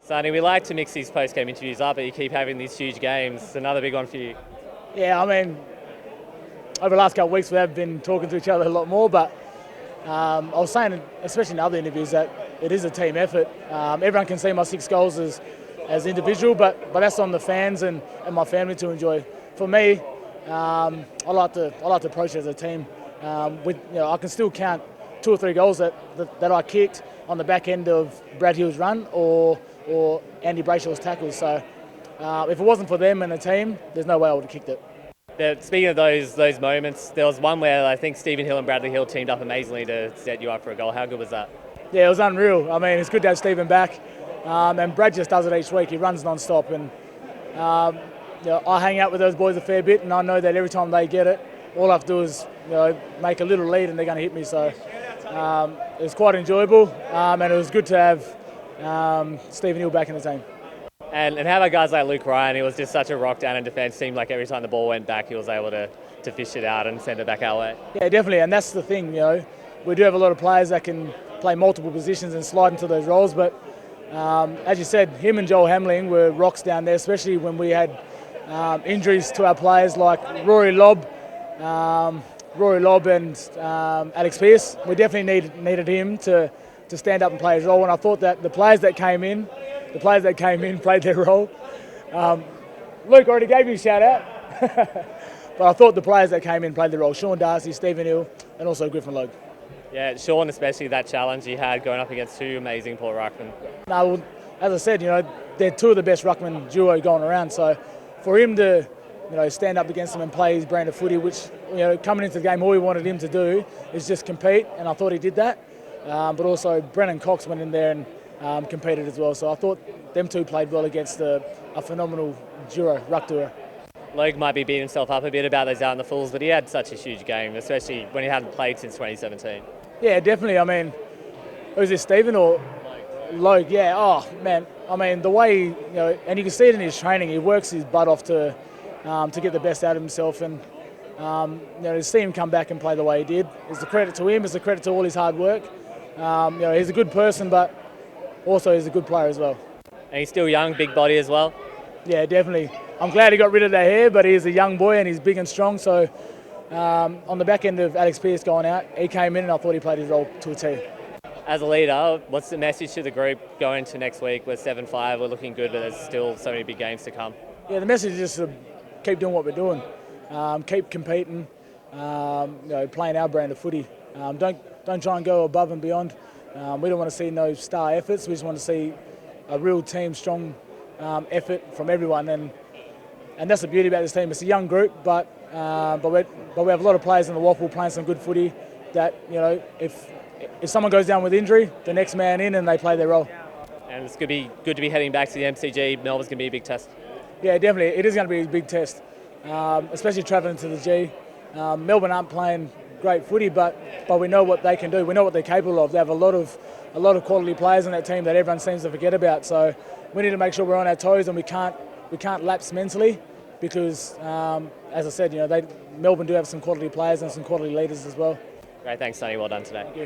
Sonny, we like to mix these post-game interviews up, but you keep having these huge games. Another big one for you. Yeah, I mean, over the last couple of weeks we have been talking to each other a lot more, but I was saying, especially in other interviews, that it is a team effort. Everyone can see my 6 goals as individual, but that's on the fans and my family to enjoy. For me, I like to approach it as a team. I can still count 2 or 3 goals that I kicked on the back end of Brad Hill's run or Andy Brayshaw's tackles. So if it wasn't for them and the team, there's no way I would have kicked it. Speaking of those moments, there was one where I think Stephen Hill and Bradley Hill teamed up amazingly to set you up for a goal. How good was that? Yeah, it was unreal. I mean, it's good to have Stephen back, and Brad just does it each week. He runs non-stop, and I hang out with those boys a fair bit, and I know that every time they get it, all I have to do is make a little lead, and they're going to hit me. So it was quite enjoyable, and it was good to have Stephen Hill back in the team. And how about guys like Luke Bryan? He was just such a rock down in defence. Seemed like every time the ball went back, he was able to fish it out and send it back our way. Yeah, definitely, and that's the thing. We do have a lot of players that can play multiple positions and slide into those roles. But as you said, him and Joel Hamling were rocks down there, especially when we had injuries to our players like Rory Lobb and Alex Pearce. We definitely needed him to stand up and play his role. And I thought that the players that came in played their role. Luke already gave you a shout out. But I thought the players that came in played their role. Sean Darcy, Stephen Hill, and also Griffin Logue. Yeah, Sean, especially that challenge he had going up against 2 amazing Port ruckmen. No, well, as I said, they're 2 of the best ruckman duo going around. So for him to, stand up against them and play his brand of footy, which, coming into the game, all we wanted him to do is just compete, and I thought he did that. But also Brennan Cox went in there and competed as well. So I thought them 2 played well against a phenomenal ruck duo. Logue might be beating himself up a bit about those out in the Fools, but he had such a huge game, especially when he hadn't played since 2017. Yeah, definitely. I mean, who's this, Stephen or Logue? Yeah. Oh man. I mean, the way and you can see it in his training. He works his butt off to get the best out of himself, and to see him come back and play the way he did is a credit to him. It's a credit to all his hard work. He's a good person, but also he's a good player as well. And he's still young, big body as well. Yeah, definitely. I'm glad he got rid of that hair, but he's a young boy and he's big and strong. So on the back end of Alex Pearce going out, he came in and I thought he played his role to a T. As a leader, what's the message to the group going into next week? We're 7-5, we're looking good, but there's still so many big games to come. Yeah, the message is just to keep doing what we're doing. Keep competing, playing our brand of footy. Don't try and go above and beyond. We don't want to see no star efforts. We just want to see a real team, strong effort from everyone, and that's the beauty about this team. It's a young group, but we have a lot of players in the waffle playing some good footy. That if someone goes down with injury, the next man in and they play their role. And it's going to be good to be heading back to the MCG. Melbourne's going to be a big test. Yeah, definitely. It is going to be a big test, especially travelling to the G. Melbourne aren't playing great footy, but we know what they can do. We know what they're capable of. They have a lot of quality players in that team that everyone seems to forget about. So we need to make sure we're on our toes and we can't lapse mentally, because as I said, Melbourne do have some quality players and some quality leaders as well. Great, thanks, Sonny. Well done today. Thank you.